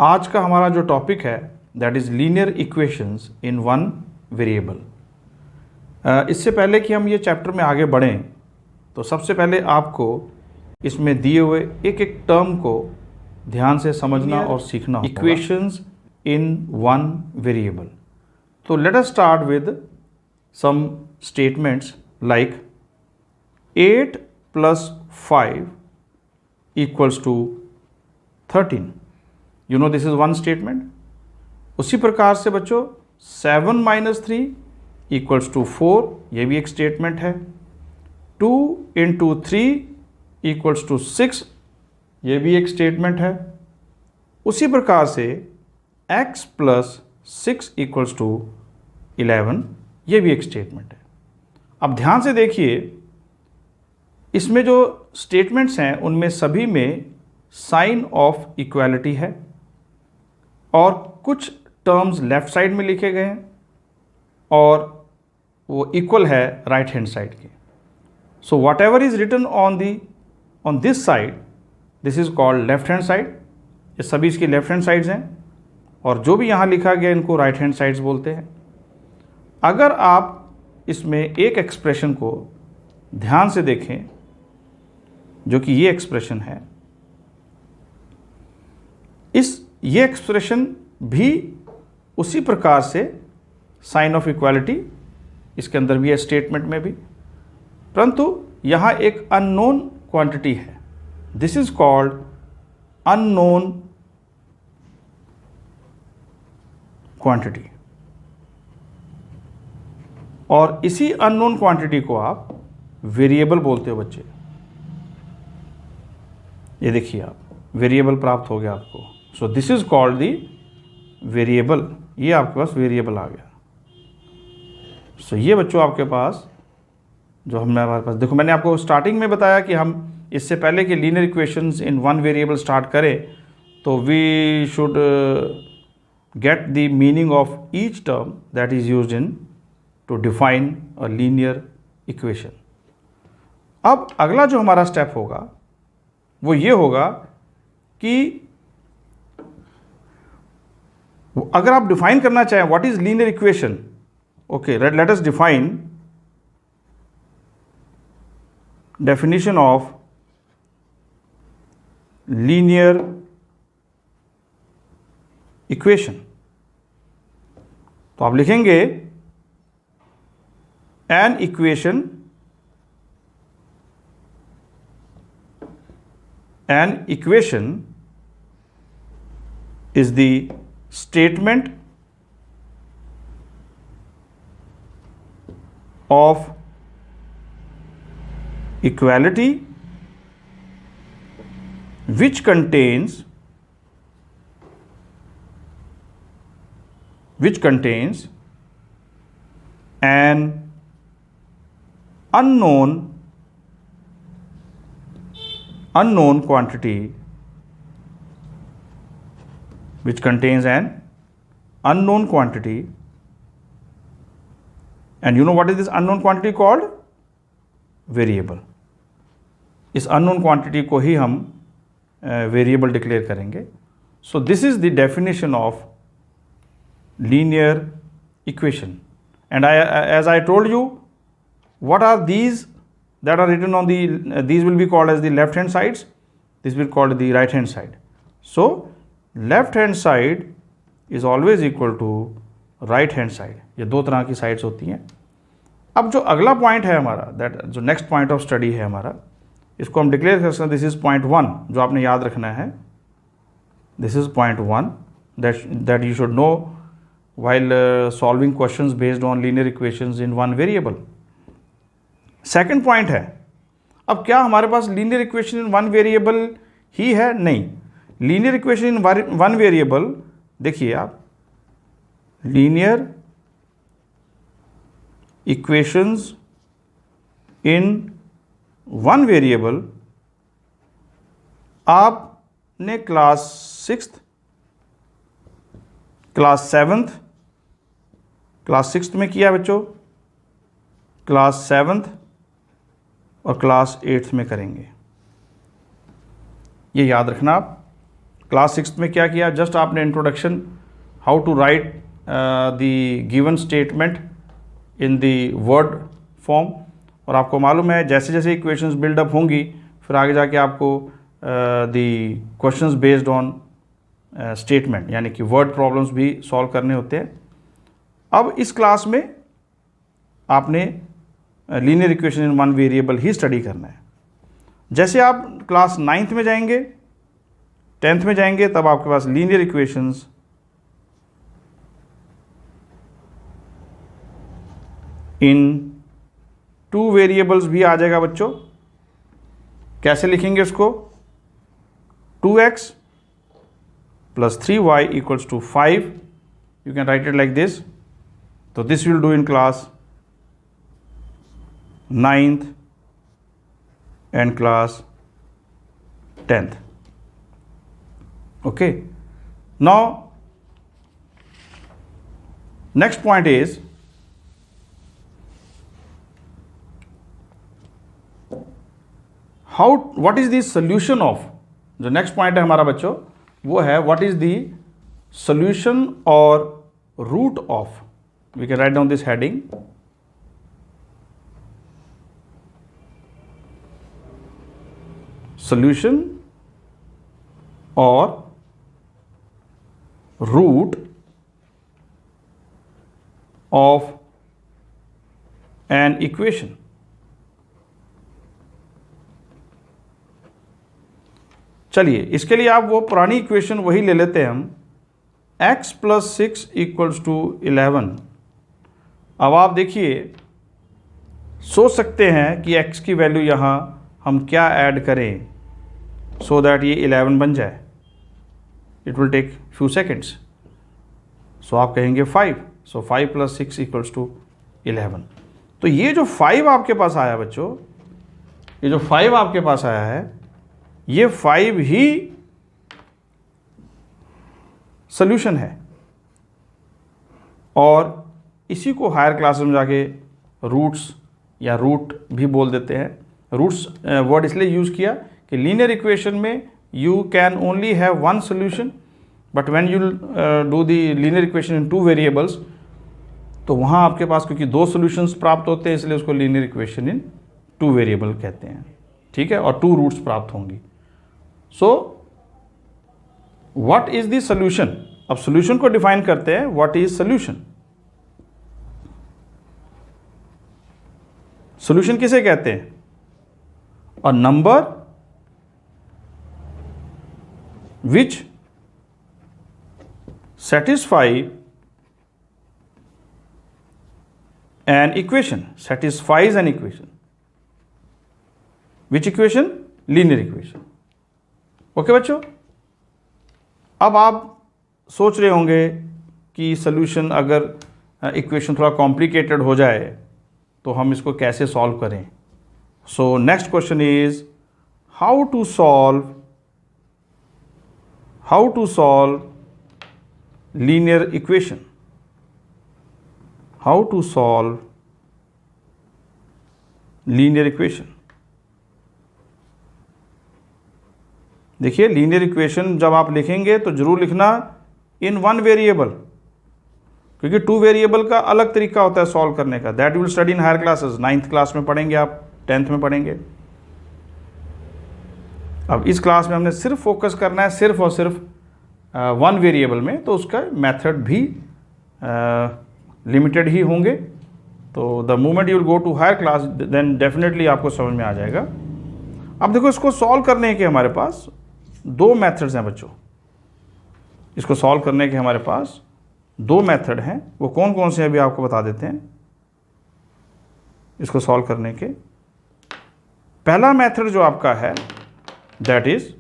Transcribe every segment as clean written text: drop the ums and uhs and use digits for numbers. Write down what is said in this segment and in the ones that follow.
आज का हमारा जो टॉपिक है that is linear equations in one variable. इससे पहले कि हम ये चैप्टर में आगे बढ़ें तो सबसे पहले आपको इसमें दिए हुए एक एक टर्म को ध्यान से समझना और सीखना होगा। Equations in one variable. तो let us start with some statements like 8 + 5 = 13। You know this is one statement. उसी प्रकार से बच्चों 7 - 3 = 4, ये भी एक स्टेटमेंट है। 2 × 3 = 6, ये भी एक स्टेटमेंट है। उसी प्रकार से x + 6 = 11, ये भी एक स्टेटमेंट है। अब ध्यान से देखिए, इसमें जो स्टेटमेंट्स हैं उनमें सभी में साइन ऑफ इक्वालिटी है और कुछ टर्म्स लेफ्ट साइड में लिखे गए हैं और वो इक्वल है राइट हैंड साइड के। So whatever is written on this side, this is called left hand side. ये सभी इसकी लेफ्ट हैंड साइड्स हैं और जो भी यहाँ लिखा गया इनको राइट हैंड साइड्स बोलते हैं। अगर आप इसमें एक एक्सप्रेशन को ध्यान से देखें जो कि ये एक्सप्रेशन है, ये एक्सप्रेशन भी उसी प्रकार से साइन ऑफ इक्वालिटी इसके अंदर भी है, स्टेटमेंट में भी, परंतु यहाँ एक अननोन क्वांटिटी है। This is called unknown quantity और इसी अननोन क्वांटिटी को आप वेरिएबल बोलते हो बच्चे। ये देखिए, आप वेरिएबल प्राप्त हो गया आपको। So this is called the variable. ये आपके पास वेरिएबल आ गया। सो ये बच्चों आपके पास जो हमारे पास, देखो मैंने आपको स्टार्टिंग में बताया कि हम इससे पहले कि linear equations in one variable start करें तो we should get the meaning of each term that is used in to define a linear equation. अब अगला जो हमारा स्टेप होगा वो ये होगा कि अगर आप डिफाइन करना चाहें what is linear equation, okay, let us define definition of linear equation. तो आप लिखेंगे an equation is the statement of equality which contains an unknown quantity, which contains an unknown quantity, and you know what is this unknown quantity called? Variable. इस unknown quantity को ही हम variable declare करेंगे. So this is the definition of linear equation. And as I told you, what are these that are written on the these will be called as the left hand sides, this will be called the right hand side. So left hand side is always equal to right hand side. ये दो तरह की sides होती हैं। अब जो अगला point है हमारा, दैट जो नेक्स्ट पॉइंट ऑफ स्टडी है हमारा, इसको हम डिक्लेयर कर सकते हैं दिस इज पॉइंट 1, जो आपने याद रखना है। This is point 1 that you should know while solving questions based on linear equations in one variable. Second point है, अब क्या हमारे पास linear equation in one variable ही है? नहीं, linear equation in one variable, देखिए आप, linear equations in one variable आपने class 6th, class 7th, class 6th में किया बच्चों, क्लास 7th और क्लास 8th में करेंगे। ये याद रखना आप। क्लास 6 में क्या किया, जस्ट आपने introduction how to write the given statement in the word form, और आपको मालूम है जैसे जैसे इक्वेशंस बिल्डअप होंगी फिर आगे जाके आपको the questions based on statement यानी कि वर्ड प्रॉब्लम्स भी सॉल्व करने होते हैं। अब इस क्लास में आपने linear equation in one variable he study करना है। जैसे आप क्लास 9th में जाएंगे, 10th में जाएंगे, तब आपके पास लीनियर इक्वेशंस इन 2 वेरिएबल्स भी आ जाएगा बच्चों। कैसे लिखेंगे उसको, 2x plus 3y equals to 5, you can write it like this. So this we'll do in class 9th and class 10th. Okay, now next point is what is the solution of, जो next point है हमारा बच्चों वो है what is the solution or root of, we can write down this heading, solution or root of an equation। चलिए इसके लिए आप वो पुरानी इक्वेशन वही ले लेते हैं हम, x + 6 = 11। अब आप देखिए सोच सकते हैं कि x की वैल्यू यहाँ हम क्या ऐड करें सो दैट ये 11 बन जाए। It will take few seconds. So आप कहेंगे 5, सो 5 + 6 = 11। तो ये जो 5 आपके पास आया बच्चों, ये जो 5 आपके पास आया है, ये 5 ही सॉल्यूशन है। और इसी को हायर क्लास में जाके रूट्स या रूट भी बोल देते हैं। रूट्स वर्ड इसलिए यूज़ किया कि लीनियर इक्वेशन में you can only have one solution, but when you do the linear equation in 2 variables, तो वहाँ आपके पास क्योंकि 2 सॉल्यूशंस प्राप्त होते हैं इसलिए उसको लीनियर इक्वेशन इन 2 वेरिएबल कहते हैं। ठीक है, और 2 रूट्स प्राप्त होंगी। So what is the solution, अब सॉल्यूशन को डिफाइन करते हैं। व्हाट इज सॉल्यूशन, सॉल्यूशन किसे कहते हैं, a number which satisfy an equation, satisfies an equation. Which equation? Linear equation. Okay बच्चों, अब आप सोच रहे होंगे कि सॉल्यूशन अगर इक्वेशन थोड़ा कॉम्प्लिकेटेड हो जाए तो हम इसको कैसे सॉल्व करें। So next question is how to solve linear equation, how to solve linear equation। देखिए लीनियर इक्वेशन जब आप लिखेंगे तो जरूर लिखना इन 1 वेरिएबल, क्योंकि 2 वेरिएबल का अलग तरीका होता है सॉल्व करने का। That will study in higher classes, 9th class में पढ़ेंगे आप, 10th में पढ़ेंगे। अब इस क्लास में हमने सिर्फ फोकस करना है सिर्फ और सिर्फ 1 वेरिएबल में, तो उसका मेथड भी लिमिटेड ही होंगे। तो the moment you will go to higher class then definitely आपको समझ में आ जाएगा। अब देखो इसको सॉल्व करने के हमारे पास 2 मेथड्स हैं बच्चों। इसको सॉल्व करने के हमारे पास 2 मेथड हैं। वो कौन कौन से अभी आपको बता देते हैं। इसको सॉल्व करने के पहला मेथड जो आपका है that is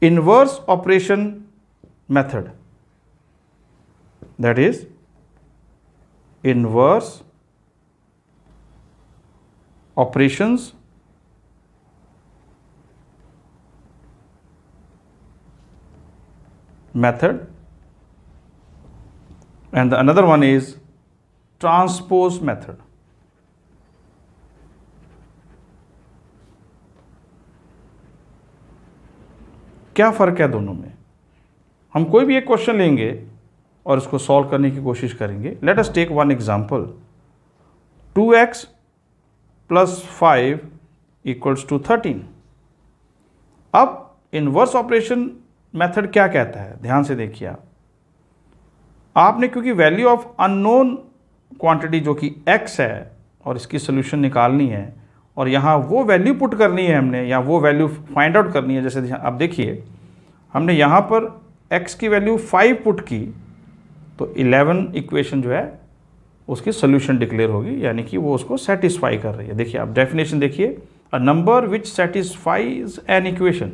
inverse operation method, that is inverse operations method, and the another one is transpose method। क्या फ़र्क है दोनों में? हम कोई भी एक क्वेश्चन लेंगे और इसको सॉल्व करने की कोशिश करेंगे. Let us take one example. 2x plus 5 equals to 13. अब इनवर्स ऑपरेशन मेथड क्या कहता है, ध्यान से देखिए आप. आपने क्योंकि वैल्यू ऑफ अननोन क्वांटिटी जो कि x है और इसकी सोल्यूशन निकालनी है और यहाँ वो वैल्यू पुट करनी है हमने, या वो वैल्यू फाइंड आउट करनी है. जैसे आप देखिए हमने यहाँ पर x की वैल्यू 5 पुट की तो 11 इक्वेशन जो है उसकी सोल्यूशन डिक्लेयर होगी, यानी कि वो उसको सेटिस्फाई कर रही है. देखिए आप डेफिनेशन देखिए, a number which satisfies an equation,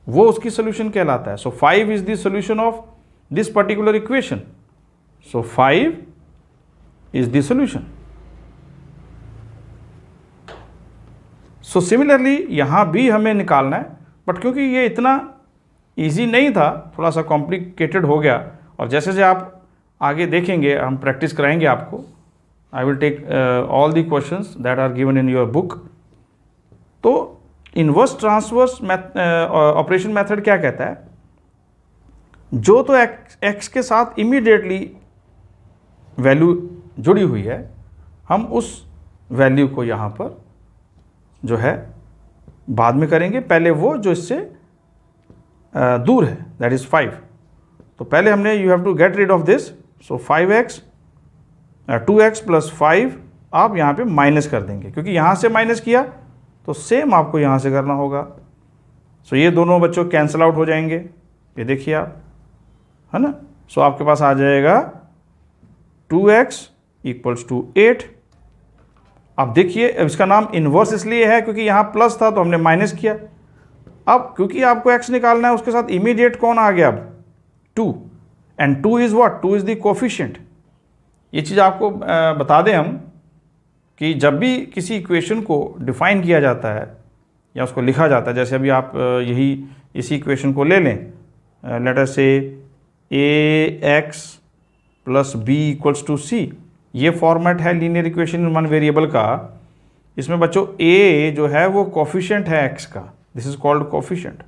वो उसकी सोल्यूशन कहलाता है. सो 5 is the solution of this particular equation. So 5 is the solution. So similarly यहाँ भी हमें निकालना है, बट क्योंकि ये इतना ईजी नहीं था, थोड़ा सा कॉम्प्लिकेटेड हो गया. और जैसे जैसे आप आगे देखेंगे, हम प्रैक्टिस कराएंगे आपको. I will take all the questions that are given in your book. तो इनवर्स ट्रांसवर्स ऑपरेशन मेथड क्या कहता है, जो तो एक्स के साथ इमीडिएटली वैल्यू जुड़ी हुई है, हम उस वैल्यू को यहाँ पर जो है बाद में करेंगे. पहले वो जो इससे दूर है, दैट इज़ 5. तो पहले हमने you have to get rid of this. So 5x 2x plus 5 आप यहाँ पे माइनस कर देंगे, क्योंकि यहाँ से माइनस किया तो सेम आपको यहाँ से करना होगा. सो ये दोनों बच्चों कैंसिल आउट हो जाएंगे, ये देखिए आप, है ना. सो आपके पास आ जाएगा 2x इक्वल्स टू 8. अब देखिए इसका नाम इन्वर्स इसलिए है क्योंकि यहाँ प्लस था तो हमने माइनस किया. अब क्योंकि आपको x निकालना है, उसके साथ इमीडिएट कौन आ गया अब, 2. And 2 is what, 2 is the coefficient. ये चीज़ आपको बता दें हम कि जब भी किसी इक्वेशन को डिफाइन किया जाता है या उसको लिखा जाता है, जैसे अभी आप यही इसी इक्वेशन को ले लें, late us say ax plus b equals to c. ये फॉर्मेट है linear equation in one variable का. इसमें बच्चों a जो है वो कोफिशिएंट है x का, this is called coefficient.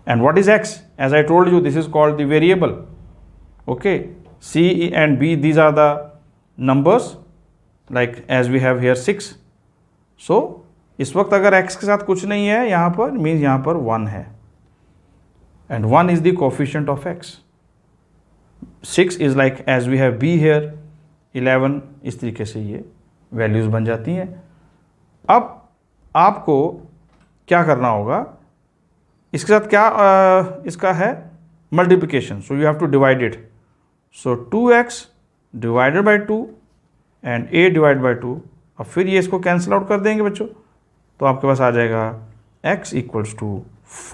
And what is x? As I told you, this is called the variable. Okay, c and b, these are the numbers, like as we have here 6. So इस वक्त अगर x के साथ कुछ नहीं है यहाँ पर, means यहाँ पर 1 है, and 1 is the coefficient of x. 6 is like as we have b here, 11. इस तरीके से ये वैल्यूज बन जाती हैं. अब आपको क्या करना होगा, इसके साथ क्या इसका है multiplication. So you have to divide it. So 2x divided by 2 and a divide by 2. अब फिर ये इसको कैंसिल आउट कर देंगे बच्चों, तो आपके पास आ जाएगा x इक्वल्स टू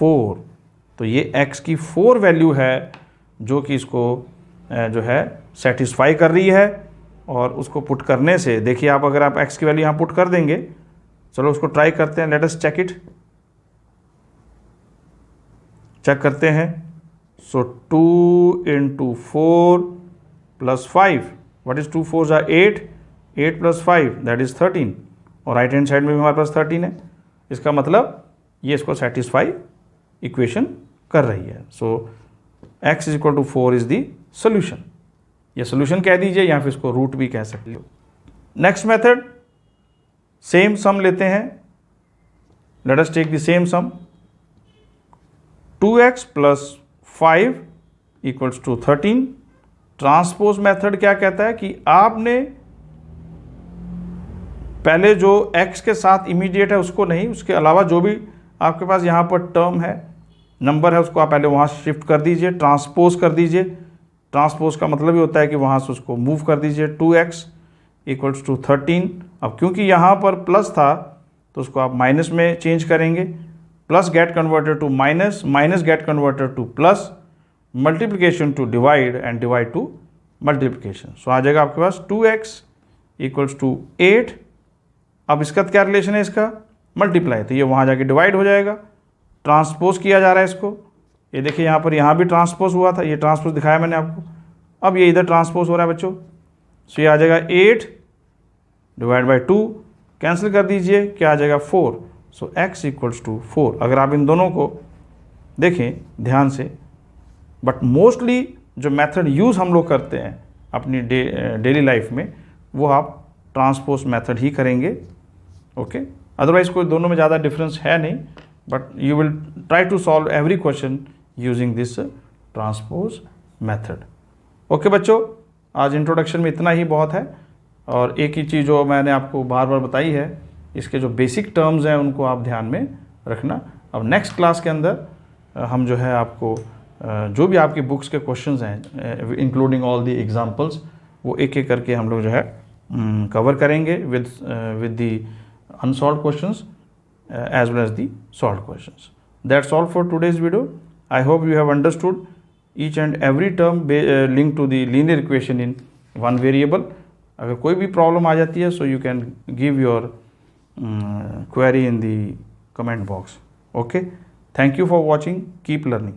4. तो ये x की 4 वैल्यू है जो कि इसको जो है सेटिस्फाई कर रही है. और उसको पुट करने से देखिए आप, अगर आप x की वैल्यू यहाँ पुट कर देंगे, चलो उसको ट्राई करते हैं. Let us check it, check करते हैं. So 2 into 4 plus 5, what is 2 4 ज़ा 8, 8 प्लस 5 दैट इज़ 13. और राइट हैंड साइड में भी हमारे पास 13 है. इसका मतलब ये इसको सेटिस्फाई इक्वेशन कर रही है. So x is equal to 4 is the solution. ये सोल्यूशन कह दीजिए, या फिर इसको रूट भी कह सकते हो. नेक्स्ट मेथड, सेम सम लेते हैं. Let us take the same sum. 2x plus 5 equals to 13. Transpose method क्या कहता है कि आपने पहले जो x के साथ इमीडिएट है उसको नहीं, उसके अलावा जो भी आपके पास यहाँ पर टर्म है, नंबर है, उसको आप पहले वहाँ शिफ्ट कर दीजिए, ट्रांसपोज कर दीजिए. ट्रांसपोज का मतलब ही होता है कि वहाँ से उसको मूव कर दीजिए. 2x equals to 13. अब क्योंकि यहाँ पर प्लस था तो उसको आप माइनस में चेंज करेंगे. Plus get converted to minus, minus get converted to plus, multiplication to divide and divide to multiplication. So आ जाएगा आपके पास 2x इक्वल्स टू 8. अब इसका क्या रिलेशन है, इसका मल्टीप्लाई, तो ये वहाँ जाके डिवाइड हो जाएगा. ट्रांसपोज किया जा रहा है इसको. ये देखिए यहाँ पर, यहाँ भी ट्रांसपोज हुआ था, ये ट्रांसपोज दिखाया मैंने आपको. अब ये इधर ट्रांसपोज हो रहा है बच्चों. सो ये आ जाएगा 8 डिवाइड बाई 2, कैंसिल कर दीजिए, क्या आ जाएगा 4. सो x इक्वल्स टू 4। अगर आप इन दोनों को देखें ध्यान से, बट मोस्टली जो मेथड यूज़ हम लोग करते हैं अपनी डेली लाइफ में वो आप ट्रांसपोज मेथड ही करेंगे। ओके, अदरवाइज कोई दोनों में ज़्यादा डिफरेंस है नहीं, but you will try to solve every question using this transpose method. Okay बच्चों, आज इंट्रोडक्शन में इतना ही बहुत है। और एक ही चीज़ जो मैंने आपको बार बार बताई है, इसके जो बेसिक टर्म्स हैं उनको आप ध्यान में रखना। अब नेक्स्ट क्लास के अंदर हम जो है आपको जो भी आपकी बुक्स के क्वेश्चंस हैं इंक्लूडिंग ऑल द एग्जांपल्स, वो एक एक करके हम लोग जो है कवर करेंगे with the unsolved questions as well as the solved questions. That's all for today's video. I hope you have understood each and every term linked to the linear equation in one variable. अगर कोई भी problem आ जाती है, so you can give your query in the comment box. Okay, thank you for watching. Keep learning.